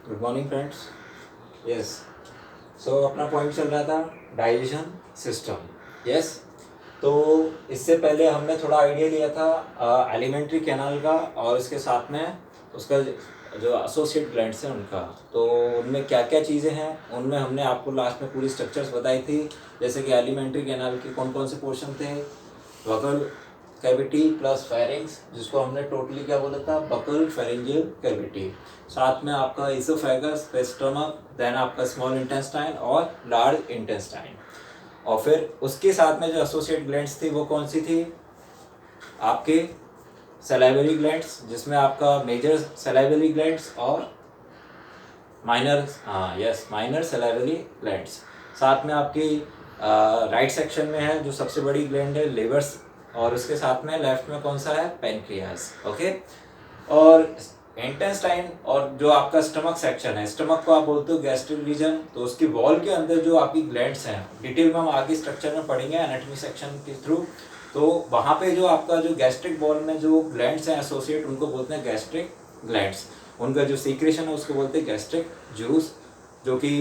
Good morning friends. Yes, सो अपना point चल रहा था डाइजेशन सिस्टम। यस, तो इससे पहले हमने थोड़ा आइडिया लिया था एलिमेंट्री कैनाल का और इसके साथ में उसका जो एसोसिएट ग्लैंड्स हैं उनका। तो उनमें क्या क्या चीज़ें हैं उनमें हमने आपको लास्ट में पूरी स्ट्रक्चर्स बताई थी, जैसे कि एलिमेंट्री कैनाल के कौन कौन से पोर्शन थे। वोकल कैविटी प्लस फेरिंग्स, जिसको हमने टोटली क्या बोला था, बकल फेरिंजियल कैविटी। साथ में आपका इसोफेगस, स्टमक, देन आपका स्मॉल इंटेस्टाइन और लार्ज इंटेस्टाइन। और फिर उसके साथ में जो एसोसिएट ग्लैंड्स थी वो कौन सी थी, आपके सलाइवरी ग्लैंड्स, जिसमें आपका मेजर सलाइवरी ग्लैंड्स और माइनर, माइनर सलाइवरी ग्लैंड्स। साथ में आपकी राइट सेक्शन में है जो सबसे बड़ी ग्लैंड है, लिवर्स, और उसके साथ में लेफ्ट में कौन सा है, पेनक्रियास। ओके, और इंटेस्टाइन और जो आपका स्टमक सेक्शन है, स्टमक को आप बोलते हो गैस्ट्रिक रीजन, तो उसकी वॉल के अंदर जो आपकी ग्लैंड्स हैं, डिटेल में हम आगे स्ट्रक्चर में पढ़ेंगे एनाटॉमी सेक्शन के थ्रू। तो वहाँ पे जो आपका जो गैस्ट्रिक वॉल में जो ग्लैंड्स हैं एसोसिएट, उनको बोलते हैं गैस्ट्रिक ग्लैंड्स। उनका जो सीक्रेशन है उसको बोलते हैं गैस्ट्रिक जूस, जो कि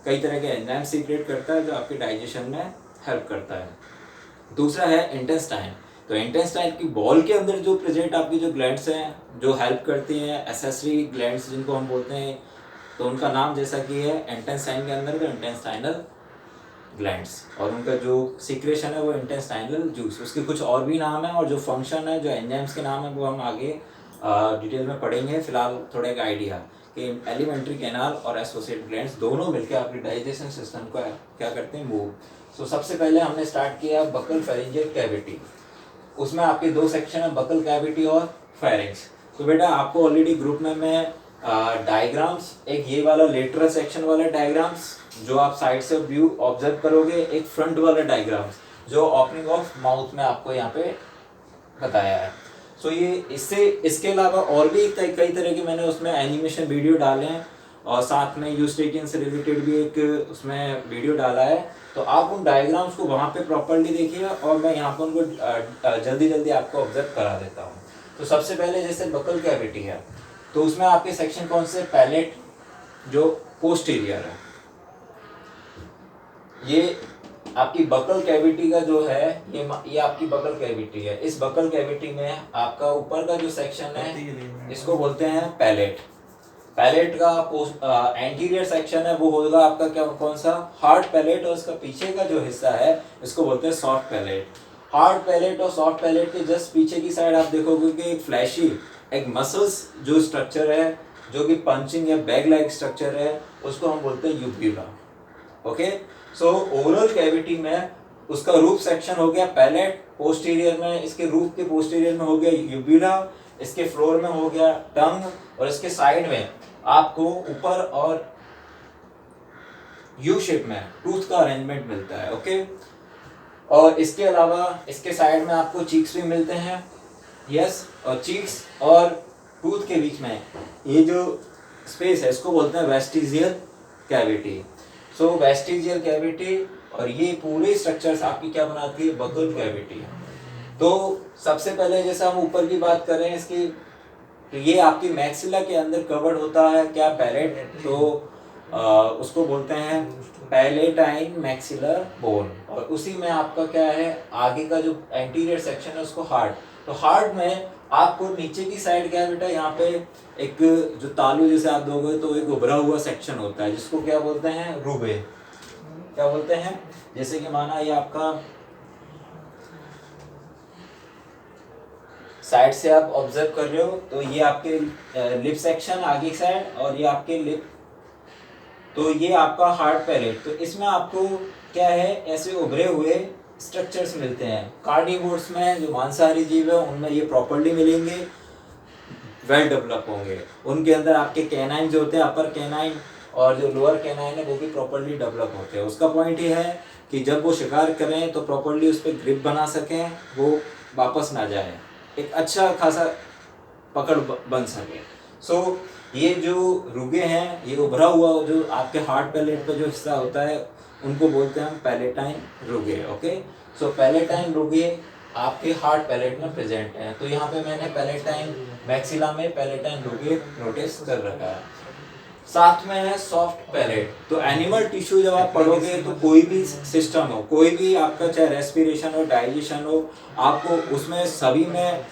कई तरह के एंजाइम सीक्रेट करता है जो आपके डाइजेशन में हेल्प करता है। दूसरा है इंटेस्टाइन। तो इंटेस्टाइन की बॉल के अंदर जो प्रेजेंट आपकी जो ग्लैंड्स हैं जो हेल्प करती हैं, एसेसरी ग्लैंड्स जिनको हम बोलते हैं, तो उनका नाम जैसा कि है इंटेस्टाइन के अंदर का इंटेस्टाइनल ग्लैंड्स, और उनका जो सीक्रेशन है वो इंटेस्टाइनल जूस। उसके कुछ और भी नाम है और जो फंक्शन है, जो एंजाइम्स के नाम है, वो हम आगे डिटेल में पढ़ेंगे। फिलहाल थोड़ा एक आइडिया कि एलिमेंट्री कैनाल और एसोसिएट ग्लैंड्स दोनों मिलकर आपके डाइजेशन सिस्टम को क्या करते हैं, मूव। सो सबसे पहले हमने स्टार्ट किया बकल फेरिंजियल कैविटी। उसमें आपके दो सेक्शन है, बकल कैविटी और फेरिंग्स। तो बेटा आपको ऑलरेडी ग्रुप में मैं डायग्राम्स, एक ये वाला लेटरल सेक्शन वाला डायग्राम्स जो आप साइड से व्यू ऑब्जर्व करोगे, एक फ्रंट वाला डायग्राम्स जो ओपनिंग ऑफ माउथ में आपको यहाँ पे बताया है। सो ये इससे इसके अलावा और भी कई तरह के मैंने उसमें एनिमेशन वीडियो डाले हैं, और साथ में यूस्टेटियन से रिलेटेड भी एक उसमें वीडियो डाला है। तो आप उन डायग्राम्स को वहाँ पे प्रॉपर्ली देखिए, और मैं यहाँ पर उनको जल्दी जल्दी आपको ऑब्जर्व करा देता हूँ। तो सबसे पहले जैसे बकल कैविटी है, तो उसमें आपके सेक्शन कौन से, पैलेट जो पोस्टीरियर है, ये आपकी बकल कैविटी का जो है, ये आपकी बकल कैविटी है। इस बकल कैविटी में आपका ऊपर का जो सेक्शन है इसको बोलते हैं पैलेट। पैलेट का एंटीरियर सेक्शन है वो होगा आपका क्या, कौन सा, हार्ड पैलेट, और इसका पीछे का जो हिस्सा है इसको बोलते हैं सॉफ्ट पैलेट। हार्ड पैलेट और सॉफ्ट पैलेट के जस्ट पीछे की साइड आप देखोगे कि एक फ्लैशी, एक मसल्स जो स्ट्रक्चर है, जो कि पंचिंग या बैग लाइक स्ट्रक्चर है, उसको हम बोलते हैं यूब्यूला। ओके, सो ओरल कैविटी में उसका रूफ सेक्शन हो गया पैलेट, पोस्टीरियर में, इसके रूफ के पोस्टीरियर में हो गया यूब्यूला, इसके फ्लोर में हो गया टंग, और इसके साइड में आपको ऊपर और यू शेप में टूथ का अरेंजमेंट मिलता है। ओके, और इसके अलावा इसके साइड में आपको चीक्स भी मिलते हैं। यस, और चीक्स और टूथ के बीच में ये जो स्पेस है इसको बोलते हैं वेस्टिजियल कैविटी। सो वेस्टिजियल कैविटी और ये पूरे स्ट्रक्चर्स आपकी क्या बनाती है, बकल कैविटी। तो सबसे पहले जैसे हम ऊपर की बात कर रहे हैं इसकी, तो ये आपकी मैक्सिला के अंदर कवर्ड होता है क्या, पैलेट, तो उसको बोलते हैं पैलेटाइन मैक्सिलर बोन, और उसी में आपका क्या है, आगे का जो एंटीरियर सेक्शन है उसको हार्ट। तो हार्ट में आपको नीचे की साइड क्या है बेटा, यहाँ पे एक जो तालू जैसे आप दोगे तो एक उभरा हुआ सेक्शन होता है जिसको क्या बोलते हैं, रूबे, क्या बोलते हैं। जैसे कि माना ये आपका साइड से आप ऑब्जर्व कर रहे हो, तो ये आपके लिप सेक्शन आगे साइड, और ये आपके लिप, तो ये आपका हार्ड पैलेट। तो इसमें आपको क्या है, ऐसे उभरे हुए स्ट्रक्चर्स मिलते हैं। कार्निवोर्स में जो मांसाहारी जीव है उनमें ये प्रॉपर्ली मिलेंगे, वेल डेवलप होंगे। उनके अंदर आपके कैनाइन जो होते हैं, अपर कैनाइन और जो लोअर कैनाइन है वो भी प्रॉपर्ली डेवलप होते हैं। उसका पॉइंट ये है कि जब वो शिकार करें तो प्रॉपर्ली उस पर ग्रिप बना सकें, वो वापस ना जाए, एक अच्छा खासा पकड़ बन सके। सो ये जो रुगे हैं, ये उभरा हुआ जो आपके हार्ड पैलेट पे जो हिस्सा होता है उनको बोलते हैं हम पैलेटाइन रुगे। ओके, सो पैलेटाइन रुगे आपके हार्ड पैलेट में प्रेजेंट है। तो यहाँ पे मैंने पैलेटाइन मैक्सिला में पैलेटाइन रुगे नोटिस कर रखा है। साथ में है सॉफ्ट पैलेट। तो एनिमल टिश्यू जब आप पढ़ोगे तो कोई भी सिस्टम हो, कोई भी आपका चाहे रेस्पिरेशन हो, डाइजेशन हो, आपको उसमें सभी में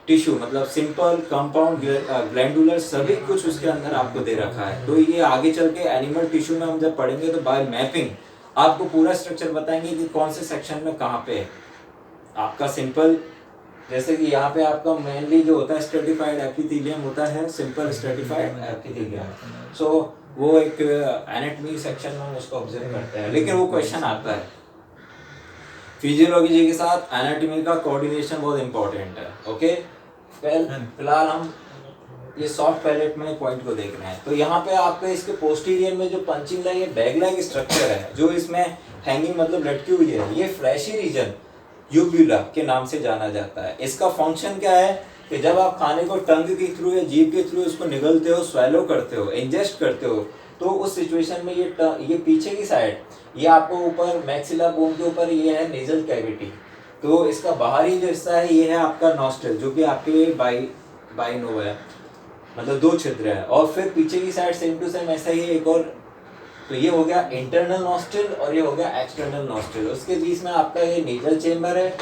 टिश्यू मतलब सिंपल, कंपाउंड, ग्लैंडुलर सभी कुछ उसके अंदर आपको दे रखा है। तो ये आगे चल के एनिमल टिश्यू में हम जब पढ़ेंगे तो बाय मैपिंग आपको पूरा स्ट्रक्चर बताएंगे कि कौन से सेक्शन में कहाँ पे है। आपका सिंपल जैसे कि यहाँ पे आपका मेनली जो होता है स्ट्रेटिफाइड एपिथेलियम होता है, सिंपल स्ट्रेटिफाइड एपिथेलियम। सो वो एक एनाटॉमी सेक्शन में हम उसको ऑब्जर्व करते हैं, लेकिन वो क्वेश्चन आता है फिजियोलॉजी के साथ एनाटॉमी का कोऑर्डिनेशन बहुत इंपॉर्टेंट है। ओके, फिलहाल हम ये सॉफ्ट पैलेट में पॉइंट को देख रहे हैं। तो यहाँ पे आपके इसके पोस्टीरियर में जो पंचिंग लाइन, ये बैग लाइक स्ट्रक्चर है जो इसमें हैंगिंग मतलब लटकी हुई है, ये फ्लैशी रीजन यूब्यूला के नाम से जाना जाता है। इसका फंक्शन क्या है कि जब आप खाने को टंग के थ्रू या जीभ के थ्रू उसको निगलते हो, स्वेलो करते हो, इंजेस्ट करते हो, तो उस सिचुएशन में ये पीछे की साइड, ये आपको ऊपर मैक्सिला बोन के ऊपर ये है नेजल कैविटी। तो इसका बाहरी जो हिस्सा है ये है आपका नॉस्ट्रिल, जो कि आपके बाइनोव है, मतलब दो छिद्र है। और फिर पीछे की साइड सेम टू सेम ऐसा ही एक और, तो ये हो गया इंटरनल नॉस्ट्रिल और ये हो गया एक्सटर्नल नॉस्ट्रिल। उसके बीच में आपका ये नेजल चेम्बर है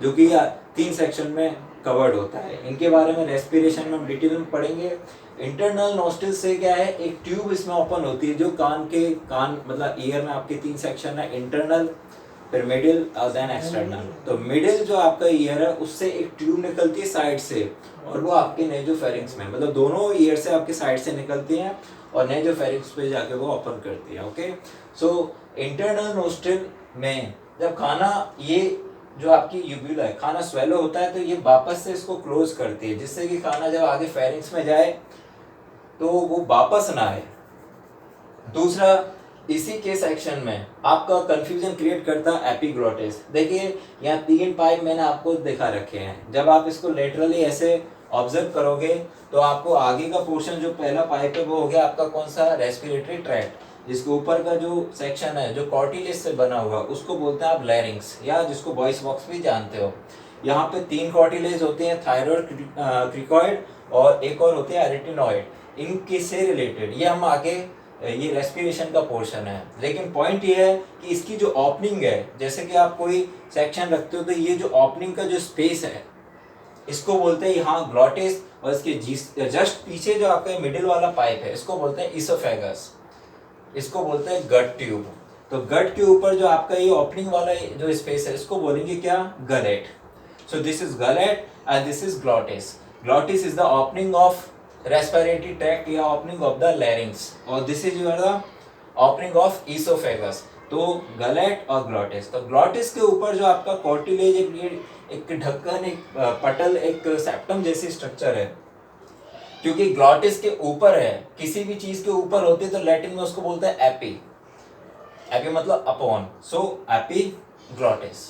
जो कि 3 सेक्शन में कवर्ड होता है। इनके बारे में रेस्पिरेशन में हम डिटेल में पढ़ेंगे। इंटरनल नॉस्ट्रिल से क्या है, एक ट्यूब इसमें ओपन होती है जो कान मतलब ईयर में आपके 3 सेक्शन है, इंटरनल, फिर मिडिल और देन एक्सटर्नल। तो मिडिल जो आपका ईयर है उससे एक ट्यूब निकलती है साइड से, और वो आपके नेजोफेरिंक्स में, मतलब दोनों ईयर से आपके साइड से निकलती हैं और नेजोफेरिंक्स पे जाके वो ओपन करती है। ओके, सो इंटरनल नोस्ट्रिल में जब खाना, ये जो आपकी यूब्यूला है, खाना स्वेलो होता है तो ये वापस से इसको क्लोज करती है, जिससे कि खाना जब आगे फेरिंक्स में जाए तो वो वापस ना आए। दूसरा, इसी के सेक्शन में आपका कंफ्यूजन क्रिएट करता है एपिग्लोटिस। देखिए यहाँ 3 पाइप मैंने आपको दिखा रखे हैं। जब आप इसको लेटरली ऐसे ऑब्जर्व करोगे तो आपको आगे का पोर्शन जो पहला पाइप है वो हो गया आपका कौन सा, रेस्पिरेटरी ट्रैक्ट। जिसके ऊपर का जो सेक्शन है जो कॉर्टिलेज से बना हुआ उसको बोलते हैं आप लैरिंक्स, या जिसको वॉइस बॉक्स भी जानते हो। यहाँ पे 3 कॉर्टिलेज होते हैं, थायरॉइड, क्रिकॉइड और एक और होते हैं एरिटिनॉइड। इनके से रिलेटेड ये हम आगे, ये रेस्पिरेशन का पोर्शन है। लेकिन पॉइंट ये है कि इसकी जो ओपनिंग है, जैसे कि आप कोई सेक्शन रखते हो तो ये जो ओपनिंग का जो स्पेस है इसको बोलते हैं यहाँ ग्लॉटिस, और इसके जस्ट पीछे जो आपका मिडिल वाला पाइप है इसको बोलते हैं इसोफेगस, इसको बोलते हैं गट ट्यूब। तो गट के ऊपर जो आपका ये ओपनिंग वाला जो स्पेस है इसको बोलेंगे क्या, gullet. So this is gullet and this is glottis. Glottis is the opening of respiratory tract या ओपनिंग ऑफ द लैरिंक्स, और this is your the opening of oesophagus. तो गलेट और ग्लॉटिस। तो ग्लॉटिस के ऊपर जो आपका कॉर्टिलेज, एक ढक्कन, एक पटल, एक सेप्टम जैसी स्ट्रक्चर है। क्योंकि ग्लॉटिस के ऊपर है, किसी भी चीज के ऊपर होती है तो लैटिन में उसको बोलते हैं एपी। एपी मतलब अपॉन, सो एपीग्लॉटिस।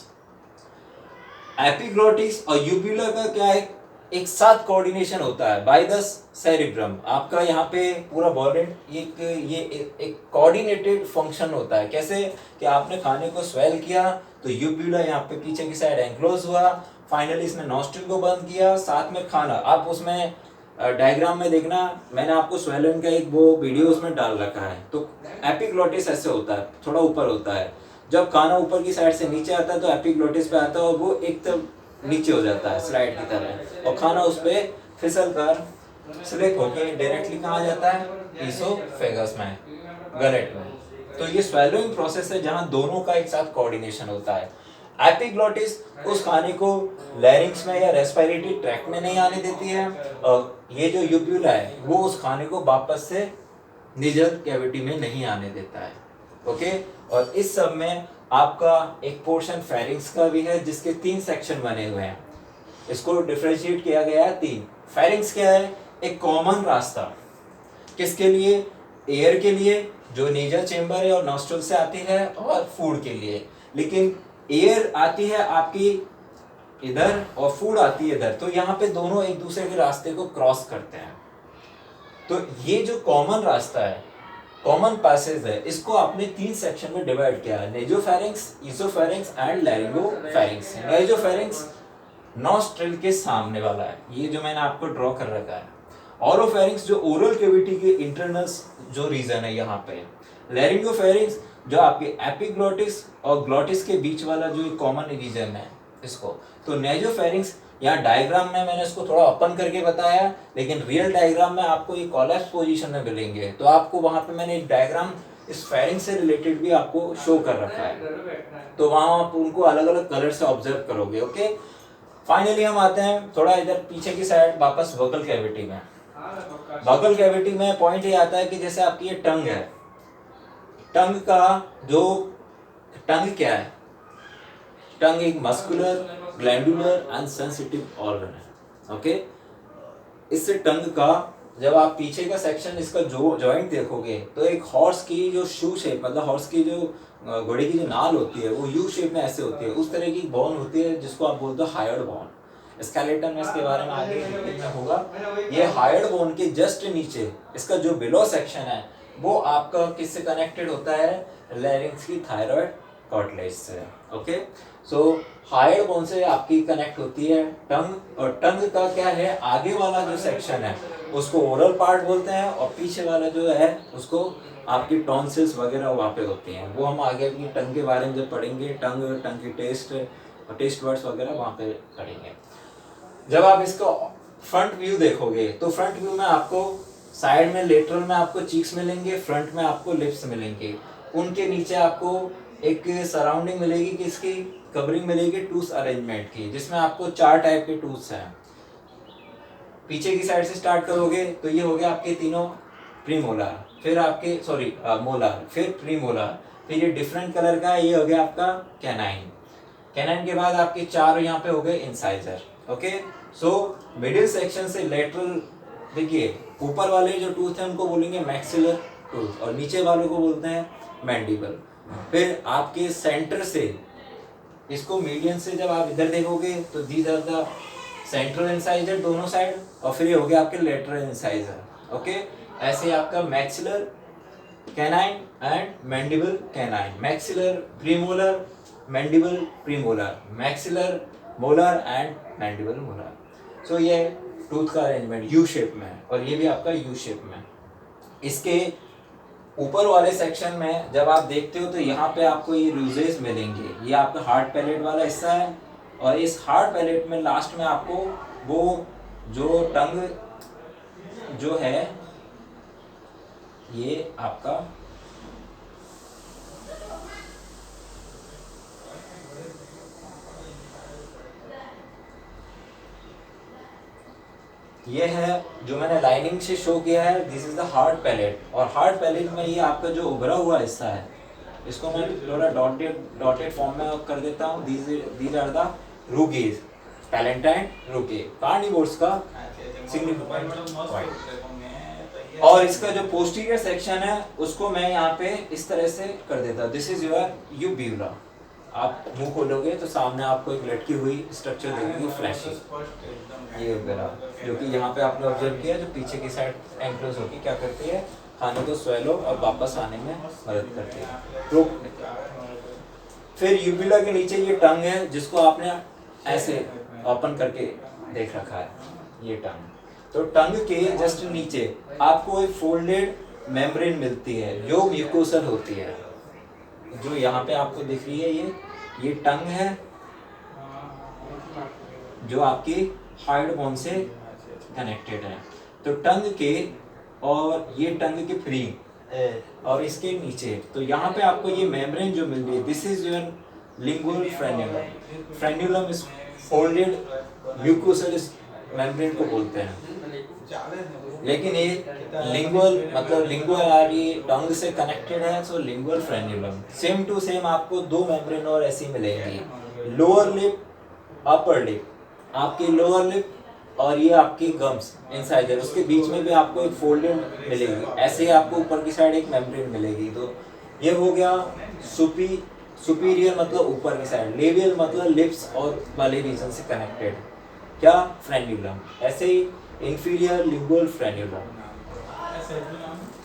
एपीग्लॉटिस और यूब्यूला का क्या है, एक साथ कोऑर्डिनेशन होता है बाय द सेरिब्रम। आपका यहाँ पे पूरा बॉडी एक कोऑर्डिनेटेड फंक्शन होता है। कैसे कि आपने खाने को स्वेल किया तो यूब्यूला यहाँ पे पीछे की साइड एंक्लोज हुआ, फाइनली इसने नॉस्ट्रिल को बंद किया, साथ में खाना। आप उसमें डायग्राम में देखना, मैंने आपको स्वेलन का एक वो वीडियो उसमें डाल रखा है। तो एपिग्लॉटिस ऐसे होता है, थोड़ा ऊपर होता है। जब खाना ऊपर की साइड से नीचे आता है तो एपिग्लॉटिस पे आता है और वो एक तरफ नीचे हो जाता है स्लाइड की तरह, और खाना उस पर फिसल कर स्लिप होकर डायरेक्टली कहाँ जाता है, इसोफेगस में, गलेट में। तो ये स्वेलोइंग प्रोसेस है जहाँ दोनों का एक साथ कोऑर्डिनेशन होता है। एपिग्लॉटिस उस खाने को लैरिंक्स में या रेस्पिरेटरी ट्रैक्ट में नहीं आने देती है, और ये जो यूब्यूला है वो उस खाने को वापस से नेजल कैविटी में नहीं आने देता है। ओके, और इस सब में आपका एक पोर्शन फेरिंक्स का भी है जिसके 3 सेक्शन बने हुए हैं। इसको डिफरेंशिएट किया गया है 3। फेरिंक्स क्या है, एक कॉमन रास्ता किसके लिए, एयर के लिए जो नेजल चेम्बर है और नॉस्ट्रल से आती है, और फूड के लिए। लेकिन एयर आती है आपकी इधर और फूड आती है इधर, तो यहाँ पे दोनों एक दूसरे के रास्ते को क्रॉस करते हैं। तो ये जो कॉमन रास्ता है, कॉमन पैसेज है, इसको आपने 3 सेक्शन में डिवाइड किया है, नेजोफेरिंक्स, इसोफेरिंक्स एंड लैरिंगोफेरिंक्स। नेजोफेरिंक्स नॉस्ट्रिल के सामने वाला है, ये जो मैंने आपको ड्रॉ कर रखा है, ऑरोफेरिंक्स जो ओरल कैविटी के इंटरनल्स जो रीजन है यहाँ पे। लैरिंगोफेरिंक्स जो आपके एपिग्लोटिस और ग्लोटिस के बीच वाला जो कॉमन रीजन है इसको। तो नेजोफेरिंक्स यहाँ डायग्राम में मैंने इसको थोड़ा ओपन करके बताया, लेकिन रियल डायग्राम में आपको ये कोलैप्स पोजीशन में मिलेंगे। तो आपको वहां पे मैंने एक डायग्राम इस फेरिंक्स से रिलेटेड भी आपको शो कर रखा है, तो वहां आप उनको अलग अलग कलर से ऑब्जर्व करोगे। ओके, फाइनली हम आते हैं थोड़ा इधर पीछे की साइड वापस वोकल कैविटी में। वोकल कैविटी में पॉइंट ये आता है कि जैसे आपकी ये टंग है, टंग का जो टंग क्या है, टंग एक muscular, glandular and sensitive organ है। ओके, इससे टंग का जब आप पीछे का सेक्शन इसका जो जॉइंट देखोगे तो एक हॉर्स की जो शू शेप, मतलब हॉर्स की जो घोड़े की जो नाल होती है वो यू शेप में ऐसे होती है, उस तरह की बोन होती है जिसको आप बोलते हो हायर्ड बोन। स्केलेटन में इसके बारे में आगे डिटेल में होगा। ये हायर्ड बोन के जस्ट नीचे इसका जो बिलो सेक्शन है वो आपका किससे कनेक्टेड होता है, लैरिंक्स की थायराइड कार्टिलेज से। ओके, सो हायर्ड बोन से आपकी कनेक्ट होती है टंग, और टंग का क्या है, आगे वाला जो सेक्शन है उसको ओरल पार्ट बोलते हैं, और पीछे वाला जो है उसको आपकी टॉन्सिल्स वगैरह वहाँ पे होती हैं। वो हम आगे अपनी टंग के बारे में जब पढ़ेंगे, टंग की टेस्ट वर्ड्स वगैरह वहाँ पे पढ़ेंगे। जब आप इसको फ्रंट व्यू देखोगे तो फ्रंट व्यू में आपको साइड में लेटरल में आपको चीक्स मिलेंगे, फ्रंट में आपको लिप्स मिलेंगे, उनके नीचे आपको एक सराउंडिंग मिलेगी कि इसकी कवरिंग मिलेगी टूथ अरेंजमेंट की, जिसमें आपको 4 टाइप के टूथ्स हैं। पीछे की साइड से स्टार्ट करोगे तो ये हो गया आपके तीनों प्रीमोलर, फिर आपके मोलर, फिर प्रीमोलर, फिर ये डिफरेंट कलर का ये हो गया आपका कैनाइन। कैनाइन के बाद आपके 4 यहाँ पे हो गए incisor. Okay, so middle section से लेटरल, देखिए ऊपर वाले जो टूथ हैं उनको बोलेंगे मैक्सिलर टूथ, और नीचे वालों को बोलते हैं मैंडिबल। फिर आपके सेंटर से इसको मीडियन से जब आप इधर देखोगे तो these are the central incisor दोनों साइड, और फिर ये हो गया आपके लेटरल इंसाइजर। ओके, ऐसे आपका maxillary canine and mandible canine, maxillary premolar, mandible premolar, maxillary molar and mandible molar. So ये टूथ का अरेंजमेंट यू शेप में है, और ये भी आपका यू शेप में। इसके ऊपर वाले सेक्शन में जब आप देखते हो तो यहाँ पे आपको ये रूजेस मिलेंगे, ये आपका हार्ड पैलेट वाला हिस्सा है, और इस हार्ड पैलेट में लास्ट में आपको वो जो टंग जो है ये आपका ये है जो मैंने लाइनिंग से शो किया है, this is the hard palate. और हार्ड पैलेट में ये आपका जो उभरा हुआ हिस्सा है इसको मैं थोड़ा डॉटेड फॉर्म में कर देता हूँ। These are the rugae, palatine rugae, carnivores का सिग्निफिकेंट पॉइंट। और इसका जो पोस्टीरियर सेक्शन है उसको मैं यहाँ पे इस तरह से कर देता हूँ, दिस इज योर यूब्यूला। आप मुंह खोलोगे तो सामने आपको एक लटकी हुई स्ट्रक्चर देखेंगे फ्लैशी, ये वगैरह, जो कि यहाँ पे आपने ऑब्जर्व किया, जो पीछे की साइड एंक्लोज होकर क्या करती है, खाने को स्वेलो और वापस आने में मदद करती है, रोकने का। फिर यूबिला के नीचे ये टंग है जिसको आपने ऐसे ओपन करके देख रखा है, ये टंग। तो टंग के जस्ट नीचे आपको एक फोल्डेड मेम्ब्रेन मिलती है जो म्यूकोसल होती है, जो यहाँ पे आपको दिख रही है, ये टंग है जो आपकी हार्ड बोन से कनेक्टेड है। तो टंग के और ये टंग के फ्री और इसके नीचे, तो यहाँ पे आपको ये मेम्ब्रेन जो मिल रही है, this is your lingual frenulum. Frenulum is folded mucosal membrane को बोलते हैं, लेकिन ये लिंगुअल मतलब लिंगुअल यार ये टंग से कनेक्टेड है, सो lingual frenulum. Same to same आपको 2 मेम्ब्रेन और ऐसी मिलेंगी, लोअर लिप अपर लिप, आपकी लोअर लिप और ये आपकी गम्स इंसाइजर, उसके बीच में भी आपको एक फोल्डेड मिलेगी, ऐसे ही आपको ऊपर की साइड एक मेम्ब्रेन मिलेगी। तो ये हो गया सुपीरियर मतलब ऊपर की साइड, लेबियल मतलब लिप्स और वाले रीजन से कनेक्टेड, क्या फ्रेन्यूलम। ऐसे ही इंफीरियर लिंगुअल फ्रेन्यूलम।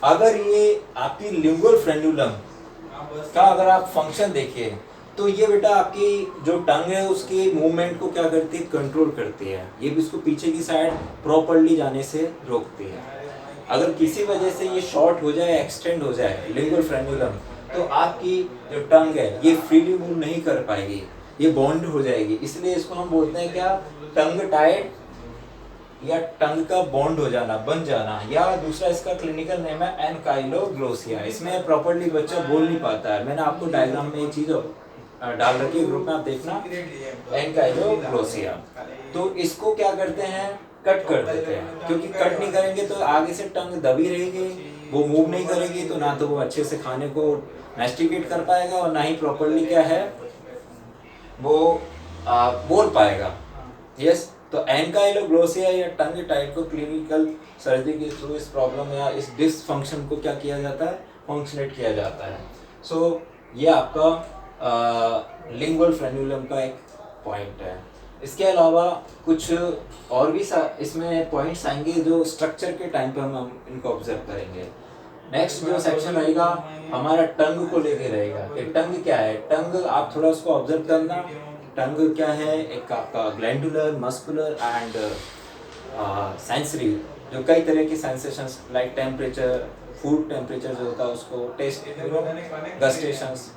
अगर ये आपकी लिंगुअल फ्रेन्यूलम का अगर आप फंक्शन देखिए तो ये बेटा आपकी जो टंग है उसकी मूवमेंट को क्या करती है, कंट्रोल करती है। ये भी इसको पीछे की साइड प्रॉपरली जाने से रोकती है। अगर किसी वजह से ये शॉर्ट हो जाए, एक्सटेंड हो जाए लिंगुअल फ्रेन्यूलम, तो आपकी जो टंग है ये फ्रीली मूव नहीं कर पाएगी, ये बॉन्ड हो जाएगी। इसलिए इसको हम बोलते हैं क्या, टंग टाइड या टंग का बॉन्ड हो जाना, बन जाना। या दूसरा इसका क्लिनिकल नेम है एनकाइलोग्लोसिया। इसमें प्रॉपर्ली बच्चा बोल नहीं पाता है। मैंने आपको डायग्राम में ये चीज डाल रखी है, ग्रुप में आप देखना, एनकाइलोग्लोसिया। तो इसको क्या करते हैं, कट कर देते हैं, क्योंकि कट नहीं करेंगे तो आगे से टंग दबी रहेगी, वो मूव नहीं करेगी, तो ना तो वो अच्छे से खाने को मैस्टिकेट कर पाएगा और ना ही प्रॉपर्ली क्या है वो बोल पाएगा। यस, तो एनकाइलोग्लोसिया या टंग टाइट को क्लिनिकल सर्जरी के थ्रू इस प्रॉब्लम या इस डिसफंक्शन को क्या किया जाता है, फंक्शनेट किया जाता है। सो ये आपका लिंगुअल फ्रेन्यूलम का एक पॉइंट है। इसके अलावा कुछ और भी इसमें पॉइंट्स आएंगे जो स्ट्रक्चर के टाइम पे हम इनको ऑब्जर्व करेंगे। नेक्स्ट जो सेक्शन रहेगा हमारा टंग को लेके रहेगा कि टंग क्या है। टंग आप थोड़ा उसको ऑब्जर्व करना। टंग क्या है, एक आपका ग्लैंडुलर, मस्कुलर एंड सेंसरी, जो कई तरह की sensations like temperature, food temperature जो होता है उसको, टेस्ट, गस्टेशंस,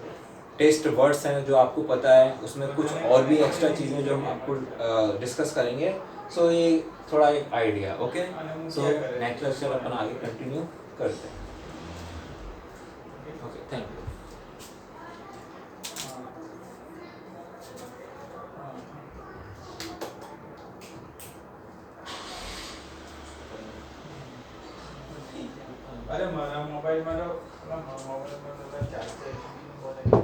टेस्ट वर्ड्स हैं जो आपको पता है, उसमें कुछ और भी एक्स्ट्रा चीज़ें जो हम आपको डिस्कस करेंगे। सो ये थोड़ा एक idea. Okay, so next lecture अपन आगे कंटिन्यू करते हैं। Okay, thank you. अरे मोबाइल मारो, मोबाइल मारो, चार्ज